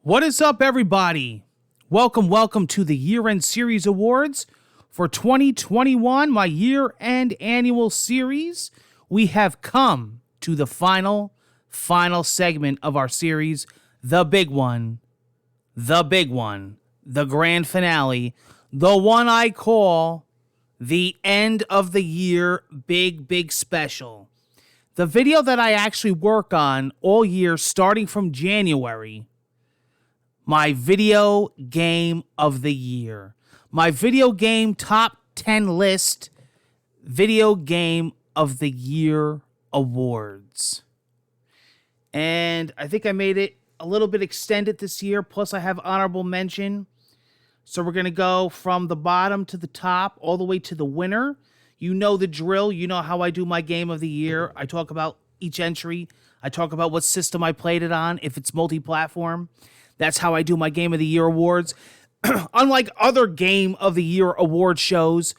What is up, everybody? Welcome to the year-end series awards for 2021, my year-end annual series. We have come to the final segment of our series, the big one, the grand finale, the one I call the end of the year big special. The video that I actually work on all year, starting from January. My video game of the year. My video game top 10 list. Video game of the year awards. And I think I made it a little bit extended this year. Plus I have honorable mention. So we're going to go from the bottom to the top all the way to the winner. You know the drill. You know how I do my game of the year. I talk about each entry. I talk about what system I played it on. If it's multi-platform. That's how I do my Game of the Year awards. Unlike other Game of the Year award shows,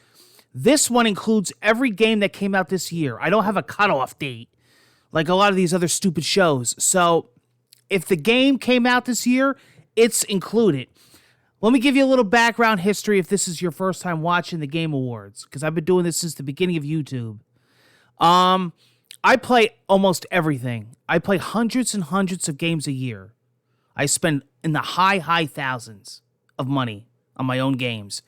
this one includes every game that came out this year. I don't have a cutoff date like a lot of these other stupid shows. So if the game came out this year, it's included. Let me give you a little background history if this is your first time watching the Game Awards, because I've been doing this since the beginning of YouTube. I play almost everything. I play hundreds and hundreds of games a year. I spend in the high thousands of money on my own games.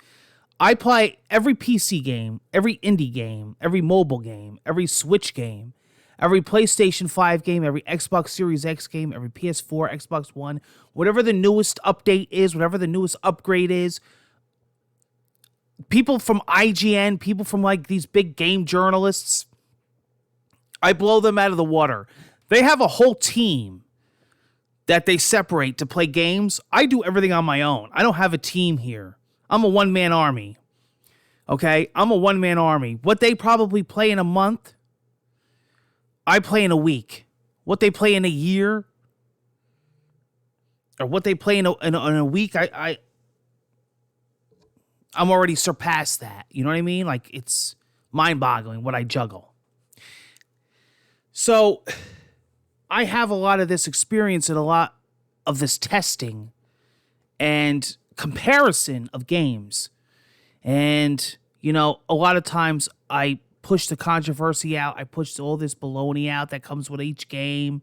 I play every PC game, every indie game, every mobile game, every Switch game, every PlayStation 5 game, every Xbox Series X game, every PS4, Xbox One, whatever the newest update is, whatever the newest upgrade is. People from IGN, people from like these big game journalists, I blow them out of the water. They have a whole team that they separate to play games. I do everything on my own. I don't have a team here. I'm a one-man army. Okay? I'm a one-man army. What they probably play in a month, I play in a week. What they play in a year, or what they play in a week, I'm already surpassed that. You know what I mean? Like, it's mind-boggling what I juggle. So I have a lot of this experience and a lot of this testing and comparison of games. And, you know, a lot of times I push the controversy out. I push all this baloney out that comes with each game.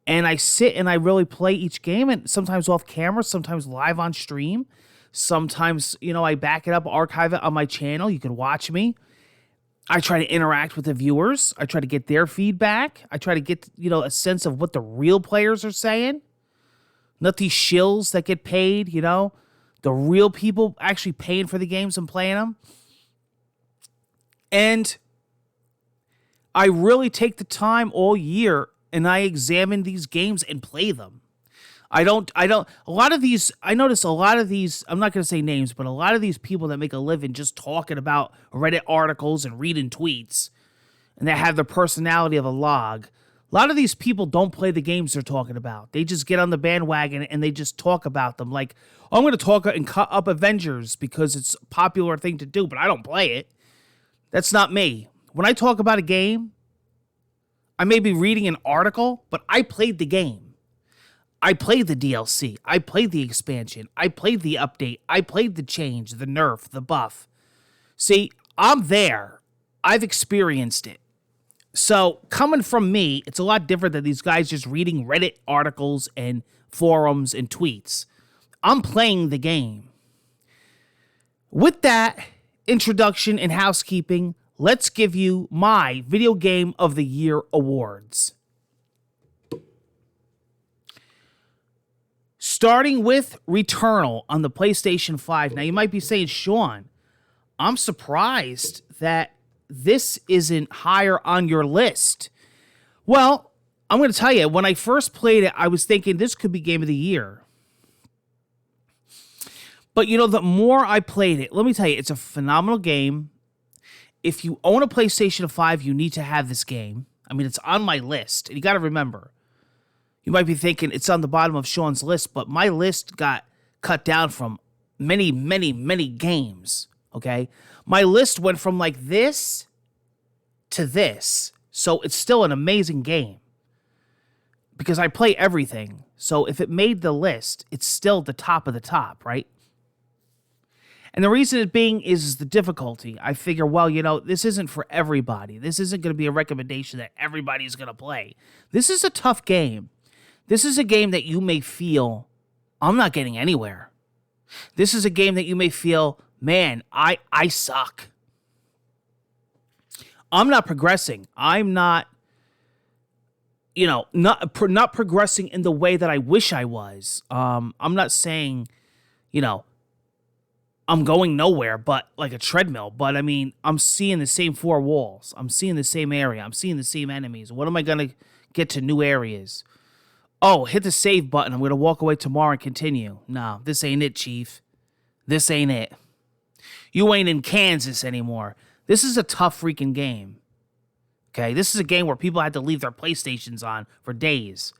And I sit and I really play each game, and sometimes off camera, sometimes live on stream. Sometimes, you know, I back it up, archive it on my channel. You can watch me. I try to interact with the viewers. I try to get their feedback. I try to get, you know, a sense of what the real players are saying. Not these shills that get paid, you know. The real people actually paying for the games and playing them. And I really take the time all year and I examine these games and play them. I notice a lot of these, I'm not going to say names, but a lot of these people that make a living just talking about Reddit articles and reading tweets, and that have the personality of a log. A lot of these people don't play the games they're talking about. They just get on the bandwagon and they just talk about them. Like, oh, I'm going to talk and cut up Avengers because it's a popular thing to do, but I don't play it. That's not me. When I talk about a game, I may be reading an article, but I played the game. I played the DLC. I played the expansion. I played the update. I played the change, the nerf, the buff. See, I'm there. I've experienced it. So coming from me, it's a lot different than these guys just reading Reddit articles and forums and tweets. I'm playing the game. With that introduction and housekeeping, let's give you my Video Game of the Year awards. Starting with Returnal on the PlayStation 5. Now, you might be saying, Sean, I'm surprised that this isn't higher on your list. Well, I'm going to tell you, when I first played it, I was thinking this could be Game of the Year. But, you know, the more I played it, let me tell you, it's a phenomenal game. If you own a PlayStation 5, you need to have this game. I mean, it's on my list. And you got to remember, you might be thinking it's on the bottom of Sean's list, but my list got cut down from many games, okay? My list went from like this to this, so it's still an amazing game because I play everything. So if it made the list, it's still the top of the top, right? And the reason it being is the difficulty. I figure, well, this isn't for everybody. This isn't going to be a recommendation that everybody's going to play. This is a tough game. This is a game that you may feel, I'm not getting anywhere. This is a game that you may feel, man, I suck. I'm not progressing. I'm not, not progressing in the way that I wish I was. I'm not saying, I'm going nowhere but like a treadmill. But I mean, I'm seeing the same four walls. I'm seeing the same area. I'm seeing the same enemies. What am I going to get to new areas? Oh, hit the save button. I'm going to walk away tomorrow and continue. No, this ain't it, Chief. This ain't it. You ain't in Kansas anymore. This is a tough freaking game. Okay, this is a game where people had to leave their PlayStations on for days.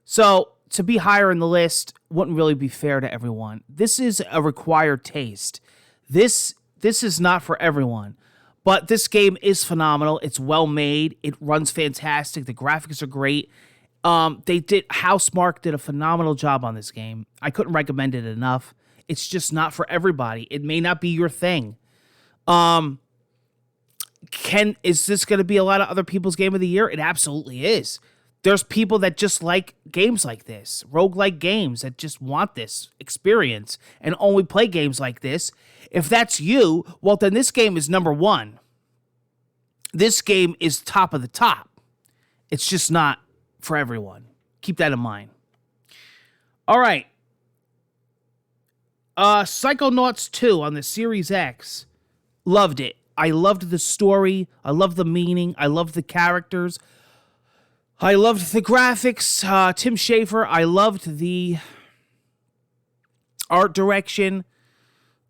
So to be higher in the list wouldn't really be fair to everyone. This is a required taste. This is not for everyone. But this game is phenomenal. It's well made. It runs fantastic. The graphics are great. Housemarque did a phenomenal job on this game. I couldn't recommend it enough. It's just not for everybody. It may not be your thing. Is this going to be a lot of other people's game of the year? It absolutely is. There's people that just like games like this, roguelike games that just want this experience and only play games like this. If that's you, well, then this game is number one. This game is top of the top. It's just not for everyone. Keep that in mind. All right. Psychonauts 2 on the Series X. Loved it. I loved the story. I loved the meaning. I loved the characters. I loved the graphics. Tim Schafer. I loved the art direction.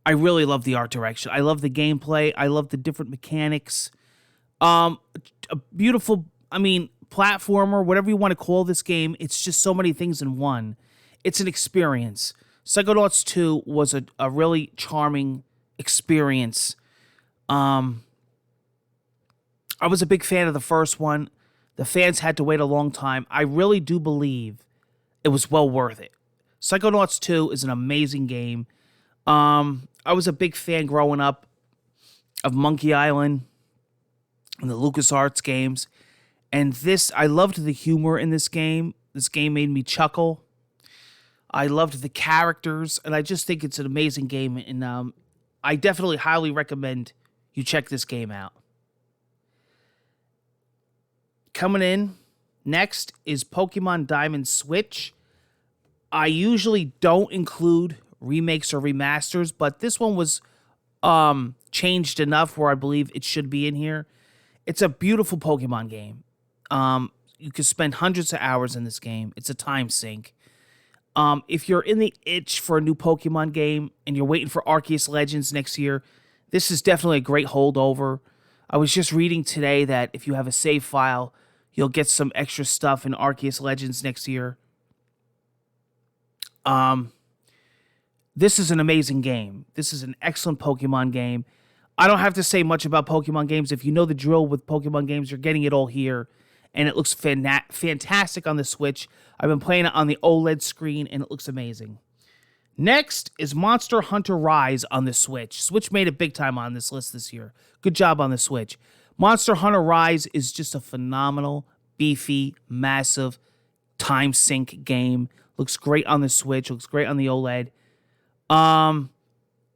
I really love the art direction. I love the gameplay. I love the different mechanics. A beautiful, platformer, whatever you want to call this game. It's just so many things in one. It's an experience. Psychonauts 2 was a really charming experience. I was a big fan of the first one. The fans had to wait a long time. I really do believe it was well worth it. Psychonauts 2 is an amazing game. I was a big fan growing up of Monkey Island and the LucasArts games. And I loved the humor in this game. This game made me chuckle. I loved the characters, and I just think it's an amazing game. And I definitely highly recommend you check this game out. Coming in next is Pokemon Diamond Switch. I usually don't include remakes or remasters, but this one was changed enough where I believe it should be in here. It's a beautiful Pokemon game. You could spend hundreds of hours in this game. It's a time sink. If you're in the itch for a new Pokemon game and you're waiting for Arceus Legends next year, this is definitely a great holdover. I was just reading today that if you have a save file, you'll get some extra stuff in Arceus Legends next year. This is an amazing game. This is an excellent Pokemon game. I don't have to say much about Pokemon games. If you know the drill with Pokemon games, you're getting it all here. And it looks fantastic on the Switch. I've been playing it on the OLED screen, and it looks amazing. Next is Monster Hunter Rise on the Switch. Switch made it big time on this list this year. Good job on the Switch. Monster Hunter Rise is just a phenomenal, beefy, massive, time sink game. Looks great on the Switch. Looks great on the OLED.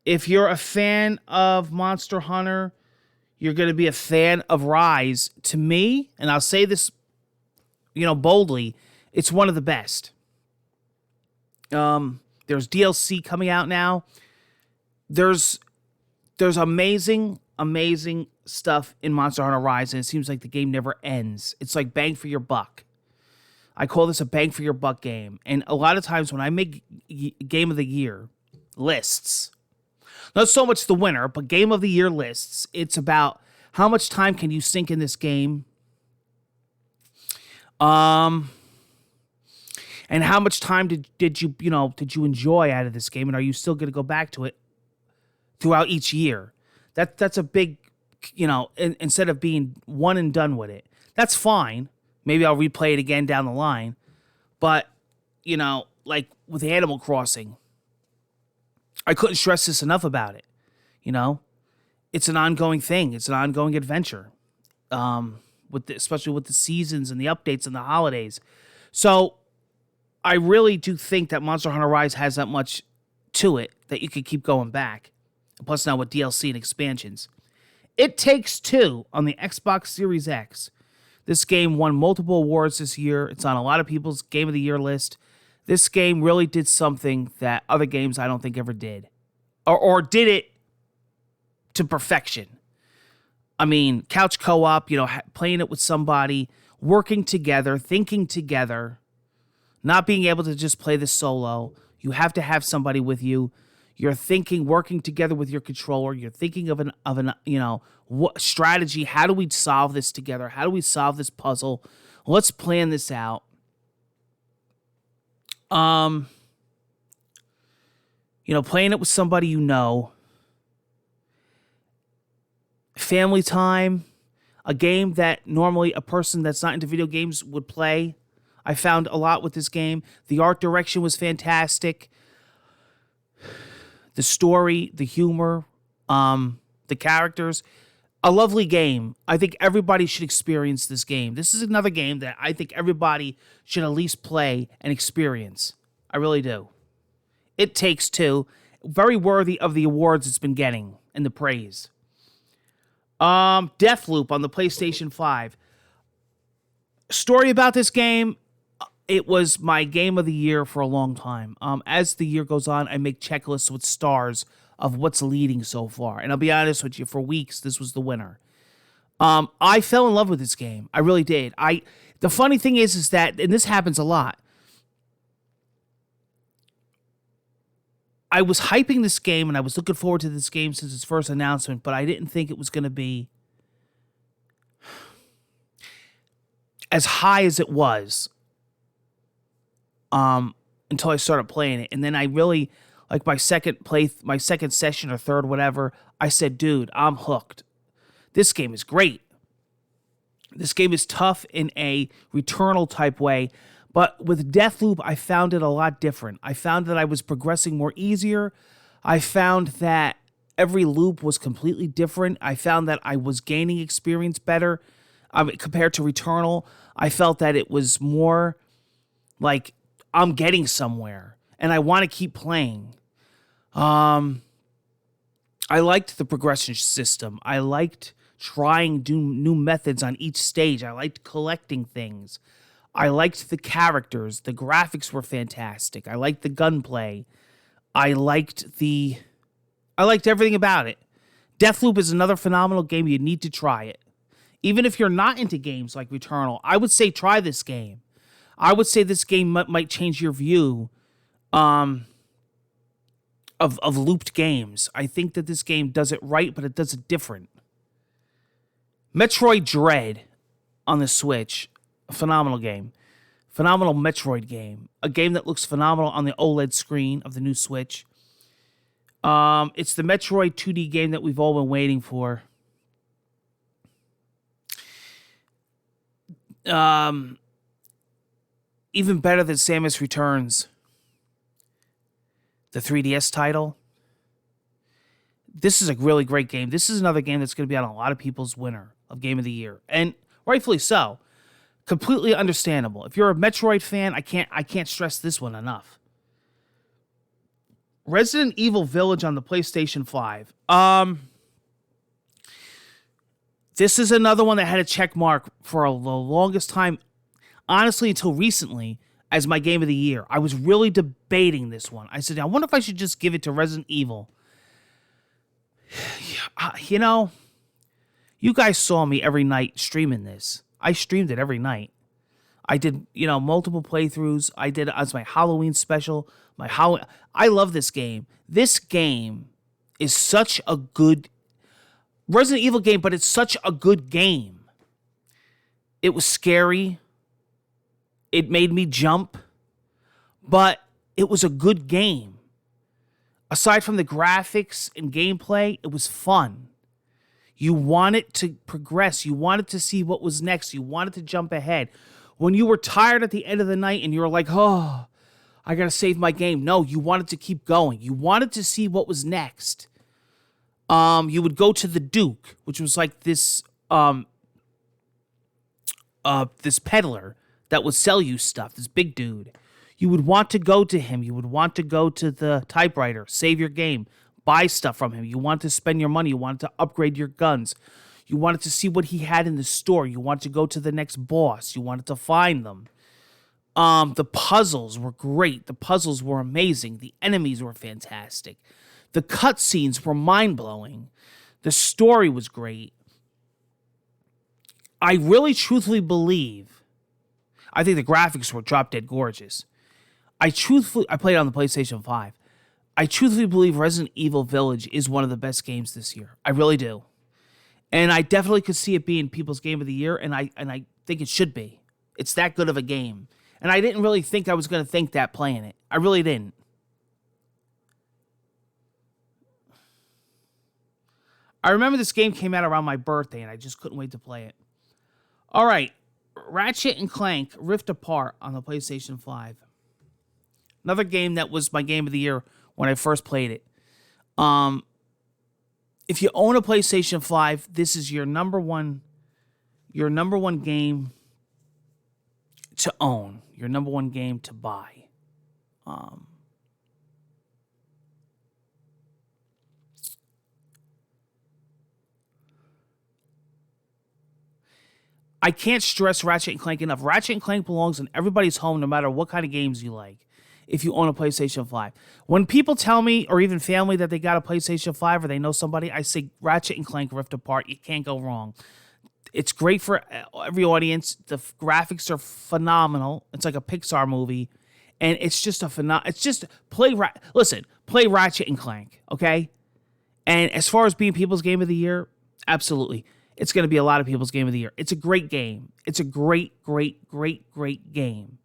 If you're a fan of Monster Hunter, you're going to be a fan of Rise. To me, and I'll say this, boldly, it's one of the best. There's DLC coming out now. There's amazing stuff in Monster Hunter Rise, and it seems like the game never ends. It's like bang for your buck. I call this a bang for your buck game. And a lot of times when I make Game of the Year lists, not so much the winner, but Game of the Year lists, it's about how much time can you sink in this game, and how much time did you enjoy out of this game, and are you still going to go back to it throughout each year? That's a big, instead of being one and done with it. That's fine. Maybe I'll replay it again down the line. But like with Animal Crossing. I couldn't stress this enough about it. It's an ongoing thing. It's an ongoing adventure. Especially with the seasons and the updates and the holidays. So I really do think that Monster Hunter Rise has that much to it that you could keep going back. Plus now with DLC and expansions. It Takes Two on the Xbox Series X. This game won multiple awards this year. It's on a lot of people's Game of the Year list. This game really did something that other games I don't think ever did. Or did it to perfection. I mean, couch co-op, playing it with somebody, working together, thinking together, not being able to just play this solo. You have to have somebody with you. You're thinking, working together with your controller. You're thinking of an what strategy. How do we solve this together? How do we solve this puzzle? Let's plan this out. Playing it with somebody family time, a game that normally a person that's not into video games would play. I found a lot with this game. The art direction was fantastic. The story, the humor, the characters. A lovely game. I think everybody should experience this game. This is another game that I think everybody should at least play and experience. I really do. It Takes Two. Very worthy of the awards it's been getting and the praise. Deathloop on the PlayStation 5. Story about this game, it was my game of the year for a long time. As the year goes on, I make checklists with stars of what's leading so far. And I'll be honest with you, for weeks, this was the winner. I fell in love with this game. I really did. The funny thing is that, and this happens a lot, I was hyping this game and I was looking forward to this game since its first announcement, but I didn't think it was going to be as high as it was until I started playing it. And then I really, like my second session or third, whatever, I said, dude, I'm hooked. This game is great. This game is tough in a Returnal type way. But with Deathloop, I found it a lot different. I found that I was progressing more easier. I found that every loop was completely different. I found that I was gaining experience better compared to Returnal. I felt that it was more like I'm getting somewhere, and I want to keep playing. I liked the progression system. I liked trying new methods on each stage. I liked collecting things. I liked the characters. The graphics were fantastic. I liked the gunplay. I liked everything about it. Deathloop is another phenomenal game. You need to try it. Even if you're not into games like Returnal, I would say try this game. I would say this game might change your view of looped games. I think that this game does it right, but it does it different. Metroid Dread on the Switch. A phenomenal game. Phenomenal Metroid game. A game that looks phenomenal on the OLED screen of the new Switch. It's the Metroid 2D game that we've all been waiting for. Even better than Samus Returns. The 3DS title. This is a really great game. This is another game that's going to be on a lot of people's winner of Game of the Year. And rightfully so. Completely understandable. If you're a Metroid fan, I can't stress this one enough. Resident Evil Village on the PlayStation 5. This is another one that had a check mark for the longest time, honestly, until recently, as my game of the year. I was really debating this one. I said, I wonder if I should just give it to Resident Evil. You guys saw me every night streaming this. I streamed it every night. I did, multiple playthroughs. I did it as my Halloween special. I love this game. This game is such a good Resident Evil game, but it's such a good game. It was scary. It made me jump. But it was a good game. Aside from the graphics and gameplay, it was fun. You wanted to progress. You wanted to see what was next. You wanted to jump ahead. When you were tired at the end of the night and you were like, oh, I gotta save my game. No, you wanted to keep going. You wanted to see what was next. You would go to the Duke, which was like this this peddler that would sell you stuff, this big dude. You would want to go to him. You would want to go to the typewriter, save your game, buy stuff from him. You wanted to spend your money. You wanted to upgrade your guns. You wanted to see what he had in the store. You wanted to go to the next boss. You wanted to find them. The puzzles were great. The puzzles were amazing. The enemies were fantastic. The cutscenes were mind-blowing. The story was great. I really truthfully believe, I think the graphics were drop-dead gorgeous. I played it on the PlayStation 5. I truthfully believe Resident Evil Village is one of the best games this year. I really do. And I definitely could see it being people's game of the year, and I think it should be. It's that good of a game. And I didn't really think I was going to think that playing it. I really didn't. I remember this game came out around my birthday, and I just couldn't wait to play it. All right. Ratchet and Clank Rift Apart on the PlayStation 5. Another game that was my game of the year when I first played it. If you own a PlayStation 5, this is your number one game to own, your number one game to buy. I can't stress Ratchet and Clank enough. Ratchet and Clank belongs in everybody's home, no matter what kind of games you like, if you own a PlayStation 5. When people tell me, or even family, that they got a PlayStation 5 or they know somebody, I say Ratchet and Clank Rift Apart. You can't go wrong. It's great for every audience. The graphics are phenomenal. It's like a Pixar movie. And it's just play Ratchet and Clank, okay? And as far as being people's game of the year, absolutely. It's going to be a lot of people's game of the year. It's a great game. It's a great, great, great, great game.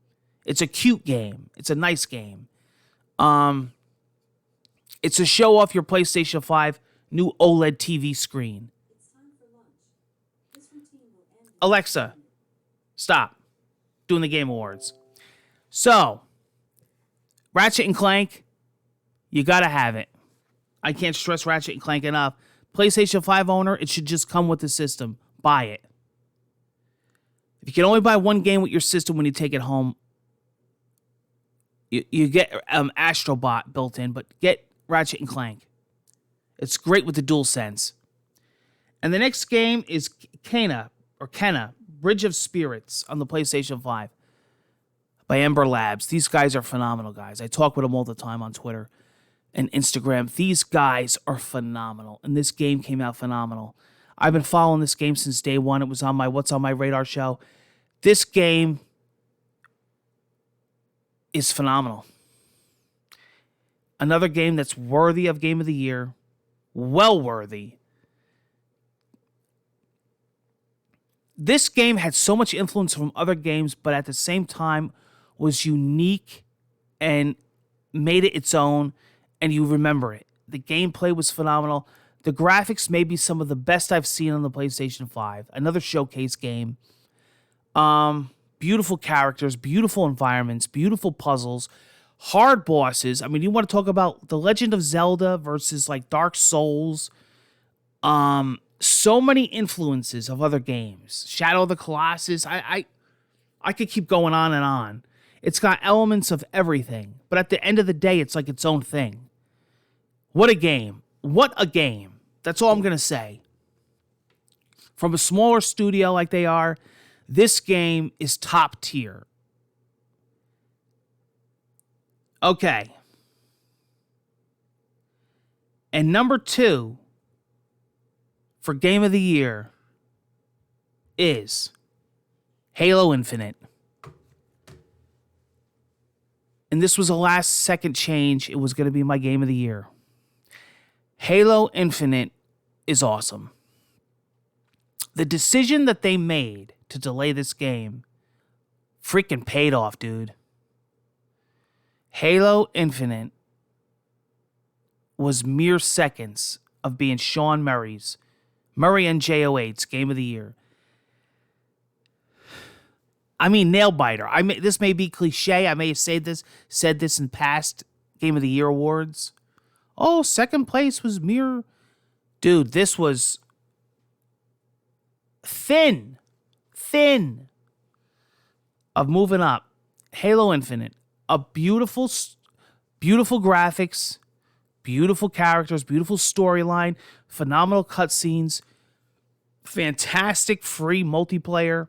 It's a cute game. It's a nice game. It's to show off your PlayStation 5 new OLED TV screen. Alexa, stop doing the Game Awards. So, Ratchet and Clank, you got to have it. I can't stress Ratchet and Clank enough. PlayStation 5 owner, it should just come with the system. Buy it. If you can only buy one game with your system when you take it home, you get Astrobot built in, but get Ratchet and Clank. It's great with the DualSense. And the next game is Kenna, Bridge of Spirits on the PlayStation 5 by Ember Labs. These guys are phenomenal guys. I talk with them all the time on Twitter and Instagram. These guys are phenomenal, and this game came out phenomenal. I've been following this game since day one. It was on my What's on My Radar show. This game is phenomenal. Another game that's worthy of Game of the Year. Well worthy. This game had so much influence from other games, but at the same time was unique and made it its own, and you remember it. The gameplay was phenomenal. The graphics may be some of the best I've seen on the PlayStation 5. Another showcase game. Beautiful characters, beautiful environments, beautiful puzzles, hard bosses. I mean, you want to talk about The Legend of Zelda versus like Dark Souls. So many influences of other games. Shadow of the Colossus. I could keep going on and on. It's got elements of everything, but at the end of the day, it's like its own thing. What a game. What a game. That's all I'm going to say. From a smaller studio like they are, this game is top tier. Okay. And number 2 for Game of the Year is Halo Infinite. And this was a last-second change. It was going to be my Game of the Year. Halo Infinite is awesome. The decision that they made to delay this game freaking paid off, dude. Halo Infinite was mere seconds of being Sean Murray and JO8's Game of the Year. I mean, nail biter. This may be cliche. I may have said this in past Game of the Year awards. Oh, second place was mere. Dude, this was thin of moving up. Halo Infinite, a beautiful graphics, beautiful characters, beautiful storyline, phenomenal cutscenes, fantastic free multiplayer.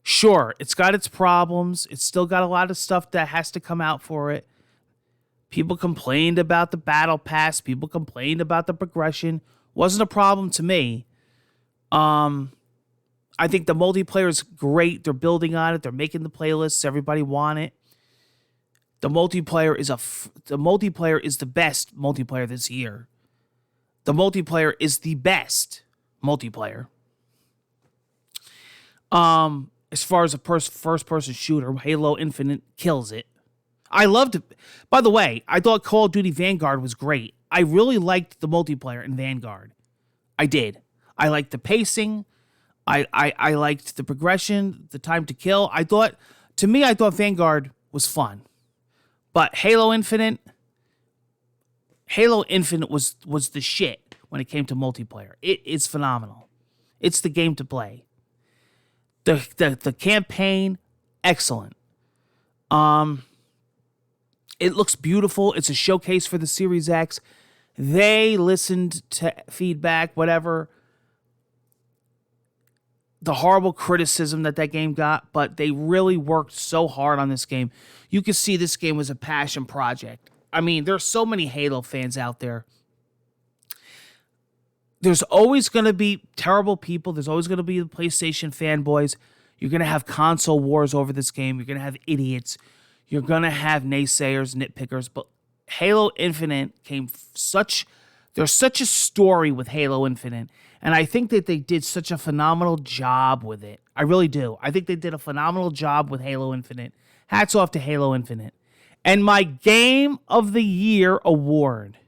Sure, it's got its problems. It's still got a lot of stuff that has to come out for it. People complained about the battle pass. People complained about the progression. Wasn't a problem to me. I think the multiplayer is great. They're building on it. They're making the playlists. Everybody want it. The multiplayer is the best multiplayer this year. The multiplayer is the best multiplayer. As far as a first-person shooter, Halo Infinite kills it. I loved it. By the way, I thought Call of Duty Vanguard was great. I really liked the multiplayer in Vanguard. I did. I liked the pacing. I liked the progression, the time to kill. I thought Vanguard was fun. But Halo Infinite was the shit when it came to multiplayer. It is phenomenal. It's the game to play. The campaign, excellent. It looks beautiful. It's a showcase for the Series X. They listened to feedback, whatever. The horrible criticism that game got, but they really worked so hard on this game. You can see this game was a passion project. I mean, there's so many Halo fans out there. There's always going to be terrible people. There's always going to be the PlayStation fanboys. You're going to have console wars over this game. You're going to have idiots. You're going to have naysayers, nitpickers. But Halo Infinite there's such a story with Halo Infinite. And I think that they did such a phenomenal job with it. I really do. I think they did a phenomenal job with Halo Infinite. Hats off to Halo Infinite. And my Game of the Year award,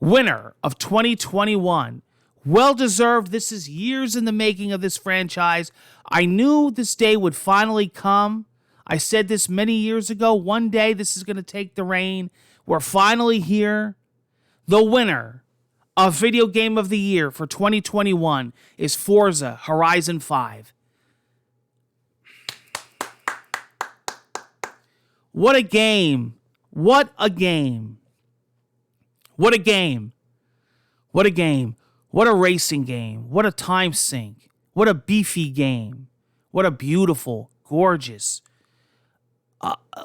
winner of 2021, well-deserved. This is years in the making of this franchise. I knew this day would finally come. I said this many years ago. One day this is going to take the reign. We're finally here. The winner of Video Game of the Year for 2021 is Forza Horizon 5. What a game. What a game. What a game. What a game. What a racing game. What a time sink. What a beefy game. What a beautiful, gorgeous,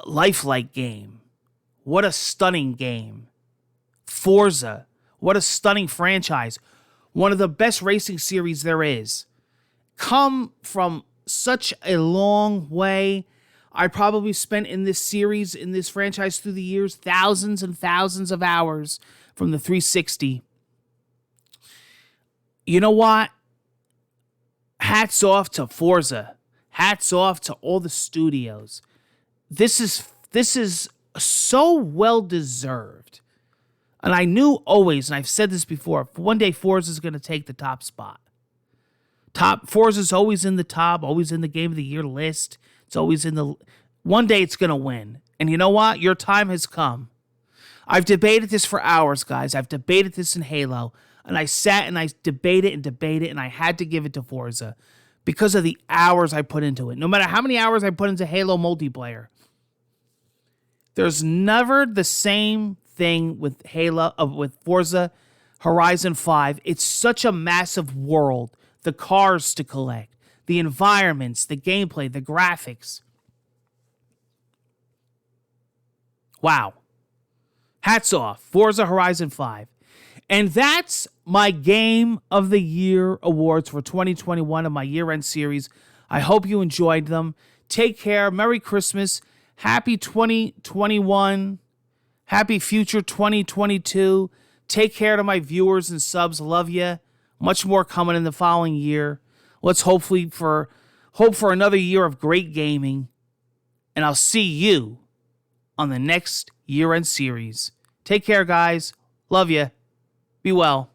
lifelike game. What a stunning game. Forza. What a stunning franchise. One of the best racing series there is. Come from such a long way. I probably spent in this series, in this franchise through the years, thousands and thousands of hours from the 360. You know what? Hats off to Forza. Hats off to all the studios. This is so well deserved. And I knew always, and I've said this before, one day Forza is going to take the top spot. Forza's always in the top, always in the Game of the Year list. It's always in the... One day it's going to win. And you know what? Your time has come. I've debated this for hours, guys. I've debated this in Halo. And I sat and I debated, and I had to give it to Forza because of the hours I put into it. No matter how many hours I put into Halo multiplayer, there's never the same thing with with Forza Horizon 5. It's such a massive world. The cars to collect, the environments, the gameplay, the graphics. Wow. Hats off. Forza Horizon 5. And that's my Game of the Year awards for 2021 of my year-end series. I hope you enjoyed them. Take care. Merry Christmas. Happy 2021. Happy future 2022. Take care to my viewers and subs. Love you. Much more coming in the following year. Let's hope for another year of great gaming. And I'll see you on the next year-end series. Take care, guys. Love you. Be well.